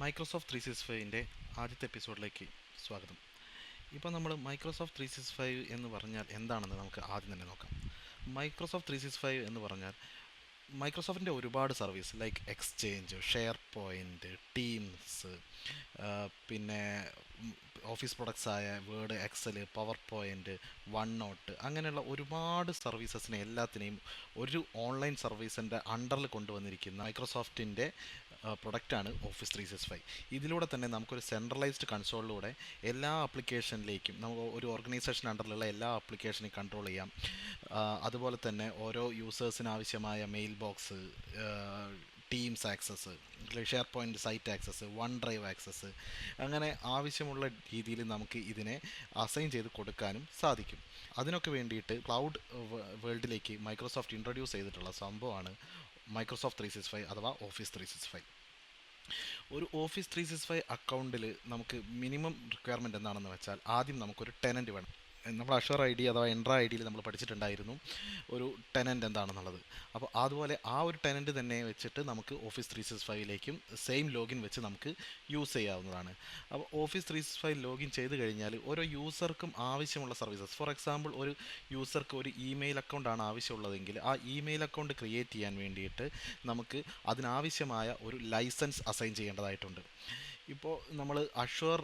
Microsoft 365ൻ്റെ ആദ്യത്തെ എപ്പിസോഡിലേക്ക് സ്വാഗതം. ഇപ്പോൾ നമ്മൾ മൈക്രോസോഫ്റ്റ് 365 എന്ന് പറഞ്ഞാൽ എന്താണെന്ന് നമുക്ക് ആദ്യം തന്നെ നോക്കാം. മൈക്രോസോഫ്റ്റ് 365 എന്ന് പറഞ്ഞാൽ മൈക്രോസോഫ്റ്റിൻ്റെ ഒരുപാട് service like Exchange, SharePoint, Teams, പിന്നെ ഓഫീസ് പ്രൊഡക്ട്സ് ആയ Word, Excel, PowerPoint, OneNote, അങ്ങനെയുള്ള ഒരുപാട് സർവീസസിനെ എല്ലാത്തിനെയും ഒരു ഓൺലൈൻ സർവീസിൻ്റെ അണ്ടറിൽ കൊണ്ടുവന്നിരിക്കുന്ന മൈക്രോസോഫ്റ്റിൻ്റെ പ്രൊഡക്റ്റാണ് ഓഫീസ് 365. ഇതിലൂടെ തന്നെ നമുക്കൊരു സെൻട്രലൈസ്ഡ് കൺസോളിലൂടെ എല്ലാ ആപ്ലിക്കേഷനിലേക്കും നമുക്ക് ഒരു ഓർഗനൈസേഷൻ അണ്ടറിലുള്ള എല്ലാ ആപ്ലിക്കേഷനെയും കൺട്രോൾ ചെയ്യാം. അതുപോലെ തന്നെ ഓരോ യൂസേഴ്സിന് ആവശ്യമായ mailbox, Teams access, SharePoint site access, OneDrive access, അങ്ങനെ ആവശ്യമുള്ള രീതിയിൽ നമുക്ക് ഇതിനെ അസൈൻ ചെയ്ത് കൊടുക്കാനും സാധിക്കും. അതിനൊക്കെ വേണ്ടിയിട്ട് ക്ലൗഡ് വേൾഡിലേക്ക് മൈക്രോസോഫ്റ്റ് ഇൻട്രൊഡ്യൂസ് ചെയ്തിട്ടുള്ള സംഭവമാണ് മൈക്രോസോഫ്റ്റ് 365 അഥവാ ഓഫീസ് 365. ഒരു ഓഫീസ് 365 അക്കൗണ്ടിൽ നമുക്ക് മിനിമം റിക്വയർമെൻറ്റ് എന്താണെന്ന് വെച്ചാൽ ആദ്യം നമുക്കൊരു ടെനൻറ്റ് വേണം. നമ്മൾ അഷർ ഐ ഡി അഥവാ എൻട്ര ഐ ഡിയിൽ നമ്മൾ പഠിച്ചിട്ടുണ്ടായിരുന്നു ഒരു ടെനൻറ്റ് എന്താണെന്നുള്ളത്. അപ്പോൾ അതുപോലെ ആ ഒരു ടെനൻറ്റ് തന്നെ വെച്ചിട്ട് നമുക്ക് ഓഫീസ് 365ലേക്കും സെയിം ലോഗിൻ വെച്ച് നമുക്ക് യൂസ് ചെയ്യാവുന്നതാണ്. അപ്പോൾ ഓഫീസ് 365 ലോഗിൻ ചെയ്ത് കഴിഞ്ഞാൽ ഓരോ യൂസർക്കും ആവശ്യമുള്ള സർവീസസ്, ഫോർ എക്സാമ്പിൾ ഒരു യൂസർക്ക് ഒരു ഇമെയിൽ അക്കൗണ്ടാണ് ആവശ്യമുള്ളതെങ്കിൽ ആ ഇമെയിൽ അക്കൗണ്ട് ക്രിയേറ്റ് ചെയ്യാൻ വേണ്ടിയിട്ട് നമുക്ക് അതിനാവശ്യമായ ഒരു ലൈസൻസ് അസൈൻ ചെയ്യേണ്ടതായിട്ടുണ്ട്. ഇപ്പോൾ നമ്മൾ അഷർ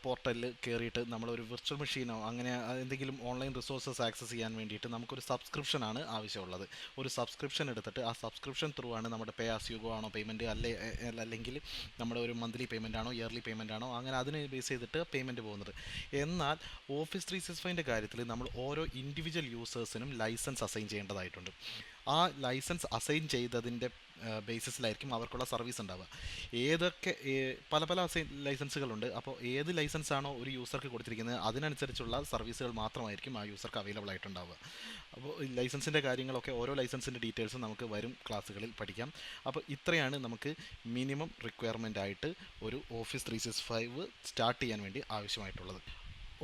പോർട്ടലിൽ കയറിയിട്ട് നമ്മളൊരു വിർച്വൽ മെഷീനോ അങ്ങനെ എന്തെങ്കിലും ഓൺലൈൻ റിസോഴ്സസ് ആക്സസ് ചെയ്യാൻ വേണ്ടിയിട്ട് നമുക്കൊരു സബ്സ്ക്രിപ്ഷനാണ് ആവശ്യമുള്ളത്. ഒരു സബ്സ്ക്രിപ്ഷൻ എടുത്തിട്ട് ആ സബ്സ്ക്രിപ്ഷൻ ത്രൂ ആണ് നമ്മുടെ പേ ആസ് യു ഗോ ആണോ പേയ്മെൻറ്റ്, അല്ലെങ്കിൽ നമ്മുടെ ഒരു മന്ത്ലി പേയ്മെൻ്റ് ആണോ ഇയർലി പേയ്മെൻ്റ് ആണോ, അങ്ങനെ അതിന് ബേസ് ചെയ്തിട്ട് പേയ്മെൻറ്റ് പോകുന്നത്. എന്നാൽ ഓഫീസ് 365ൻ്റെ കാര്യത്തിൽ നമ്മൾ ഓരോ ഇൻഡിവിജ്വൽ യൂസേഴ്സിനും ലൈസൻസ് അസൈൻ ചെയ്യേണ്ടതായിട്ടുണ്ട്. ആ ലൈസൻസ് അസൈൻ ചെയ്തതിൻ്റെ ബേസിസിലായിരിക്കും അവർക്കുള്ള സർവീസ് ഉണ്ടാവുക. ഏതൊക്കെ പല പല ലൈസൻസുകളുണ്ട്. അപ്പോൾ ഏത് ലൈസൻസ് ആണോ ഒരു യൂസർക്ക് കൊടുത്തിരിക്കുന്നത് അതിനനുസരിച്ചുള്ള സർവീസുകൾ മാത്രമായിരിക്കും ആ യൂസർക്ക് അവൈലബിൾ ആയിട്ടുണ്ടാവുക. അപ്പോൾ ലൈസൻസിൻ്റെ കാര്യങ്ങളൊക്കെ ഓരോ ലൈസൻസിൻ്റെ ഡീറ്റെയിൽസും നമുക്ക് വരും ക്ലാസ്സുകളിൽ പഠിക്കാം. അപ്പോൾ ഇത്രയാണ് നമുക്ക് മിനിമം റിക്വയർമെൻ്റ് ആയിട്ട് ഒരു ഓഫീസ് 365 സ്റ്റാർട്ട് ചെയ്യാൻ വേണ്ടി ആവശ്യമായിട്ടുള്ളത്.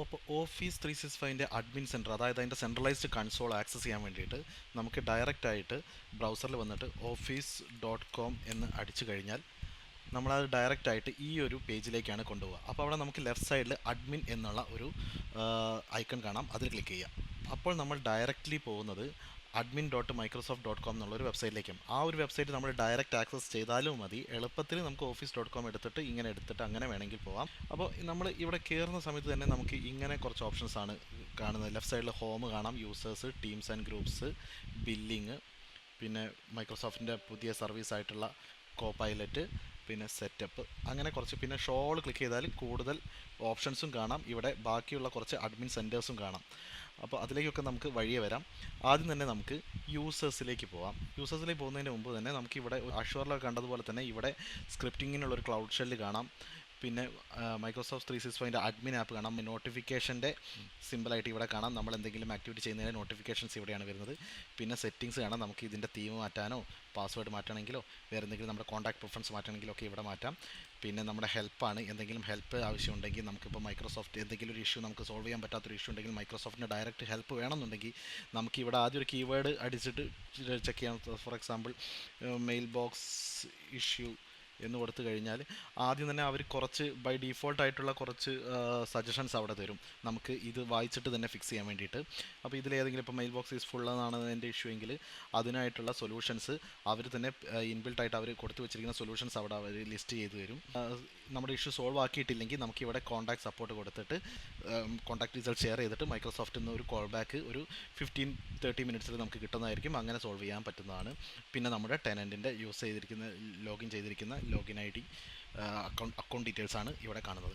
അപ്പോൾ ഓഫീസ് 365ൻ്റെ അഡ്മിൻ സെൻറ്റർ, അതായത് അതിൻ്റെ സെൻട്രലൈസ്ഡ് കൺസോൾ ആക്സസ് ചെയ്യാൻ വേണ്ടിയിട്ട് നമുക്ക് ഡയറക്റ്റായിട്ട് ബ്രൗസറിൽ വന്നിട്ട് office.com എന്ന് അടിച്ചു കഴിഞ്ഞാൽ നമ്മളത് ഡയറക്റ്റായിട്ട് ഈ ഒരു പേജിലേക്കാണ് കൊണ്ടുപോകുക. അപ്പോൾ അവിടെ നമുക്ക് ലെഫ്റ്റ് സൈഡിൽ അഡ്മിൻ എന്നുള്ള ഒരു ഐക്കൺ കാണാം, അതിൽ ക്ലിക്ക് ചെയ്യുക. അപ്പോൾ നമ്മൾ ഡയറക്റ്റ്ലി പോകുന്നത് admin.microsoft.com എന്നുള്ളൊരു വെബ്സൈറ്റിലേക്കും. ആ ഒരു വെബ്സൈറ്റ് നമ്മൾ ഡയറക്റ്റ് ആക്സസ് ചെയ്താലും മതി. എളുപ്പത്തിൽ നമുക്ക് office.com എടുത്തിട്ട് അങ്ങനെ വേണമെങ്കിൽ പോവാം. അപ്പോൾ നമ്മൾ ഇവിടെ കയറുന്ന സമയത്ത് തന്നെ നമുക്ക് ഇങ്ങനെ കുറച്ച് ഓപ്ഷൻസ് ആണ് കാണുന്നത്. ലെഫ്റ്റ് സൈഡിൽ ഹോം കാണാം, users, teams and groups, billing, പിന്നെ മൈക്രോസോഫ്റ്റിൻ്റെ പുതിയ സർവീസ് ആയിട്ടുള്ള കോപൈലറ്റ്, പിന്നെ സെറ്റപ്പ്, അങ്ങനെ കുറച്ച്, പിന്നെ ഷോൾ ക്ലിക്ക് ചെയ്താൽ കൂടുതൽ ഓപ്ഷൻസും കാണാം. ഇവിടെ ബാക്കിയുള്ള കുറച്ച് അഡ്മിൻ സെൻറ്റേഴ്സും കാണാം. അപ്പോൾ അതിലേക്കൊക്കെ നമുക്ക് വഴിയെ വരാം. ആദ്യം തന്നെ നമുക്ക് യൂസേഴ്സിലേക്ക് പോകാം. യൂസേഴ്സിലേക്ക് പോകുന്നതിന് മുമ്പ് തന്നെ നമുക്ക് ഇവിടെ അഷ്വറിലൊക്കെ കണ്ടതുപോലെ തന്നെ ഇവിടെ സ്ക്രിപ്റ്റിങ്ങിനുള്ളൊരു ക്ലൗഡ് ഷെല്ല് കാണാം. പിന്നെ മൈക്രോസോഫ്റ്റ് 365ൻ്റെ അഡ്മിൻ ആപ്പ് കാണാം. നോട്ടിഫിക്കേഷൻ്റെ സിമ്പിളായിട്ട് ഇവിടെ കാണാം. നമ്മൾ എന്തെങ്കിലും ആക്ടിവിറ്റി ചെയ്യുന്നതിന് നോട്ടിഫിക്കേഷൻസ് ഇവിടെയാണ് വരുന്നത്. പിന്നെ സെറ്റിങ്സ് കാണാം. നമുക്ക് ഇതിൻ്റെ തീം മാറ്റാനോ പാസ്വേഡ് മാറ്റണമെങ്കിലോ വേറെ എന്തെങ്കിലും നമ്മുടെ കോൺടാക്ട് പ്രിഫറൻസ് മാറ്റണമെങ്കിലോ ഒക്കെ ഇവിടെ മാറ്റാം. പിന്നെ നമ്മുടെ ഹെൽപ്പാണ്. എന്തെങ്കിലും ഹെൽപ്പ് ആവശ്യമുണ്ടെങ്കിൽ നമുക്കിപ്പോൾ മൈക്രോസോഫ്റ്റ് എന്തെങ്കിലും ഒരു ഇഷ്യൂ നമുക്ക് സോൾവ് ചെയ്യാൻ പറ്റാത്തൊരു ഇഷ്യൂ ഉണ്ടെങ്കിൽ മൈക്രോസോഫ്റ്റിൻ്റെ ഡയറക്റ്റ് ഹെൽപ്പ് വേണമെന്നുണ്ടെങ്കിൽ നമുക്ക് ഇവിടെ ആദ്യം ഒരു കീവേഡ് അടിച്ചിട്ട് ചെക്ക് ചെയ്യാം. For example mailbox issue എന്ന് കൊടുത്തു കഴിഞ്ഞാൽ ആദ്യം തന്നെ അവർ കുറച്ച് ബൈ ഡീഫോൾട്ട് ആയിട്ടുള്ള കുറച്ച് സജഷൻസ് അവിടെ തരും നമുക്ക് ഇത് വായിച്ചിട്ട് തന്നെ ഫിക്സ് ചെയ്യാൻ വേണ്ടിയിട്ട്. അപ്പോൾ ഇതിലേതെങ്കിലും ഇപ്പോൾ മെയിൽ ബോക്സ് ഈസ് ഫുൾ എന്നാണ് എൻ്റെ ഇഷ്യൂ എങ്കിൽ അതിനായിട്ടുള്ള സൊല്യൂഷൻസ് അവർ തന്നെ ഇൻബിൽട്ടായിട്ട് അവർ കൊടുത്തു വെച്ചിരിക്കുന്ന സൊല്യൂഷൻസ് അവിടെ അവർ ലിസ്റ്റ് ചെയ്ത് തരും. നമ്മുടെ ഇഷ്യൂ സോൾവ് ആക്കിയിട്ടില്ലെങ്കിൽ നമുക്ക് ഇവിടെ കോൺടാക്ട് സപ്പോർട്ട് കൊടുത്തിട്ട് കോൺടാക്ട് റിസൾട്ട് ഷെയർ ചെയ്തിട്ട് മൈക്രോസോഫ്റ്റിൽ നിന്ന് ഒരു കോൾ ബാക്ക് ഒരു 15-30 മിനിറ്റ്സിൽ നമുക്ക് കിട്ടുന്നതായിരിക്കും. അങ്ങനെ സോൾവ് ചെയ്യാൻ പറ്റുന്നതാണ്. പിന്നെ നമ്മുടെ ടെനൻറ്റിൻ്റെ യൂസ് ചെയ്തിരിക്കുന്ന ലോഗിൻ ചെയ്തിരിക്കുന്ന ലോഗിൻ ഐ ഡി, അക്കൗണ്ട് ഡീറ്റെയിൽസാണ് ഇവിടെ കാണുന്നത്.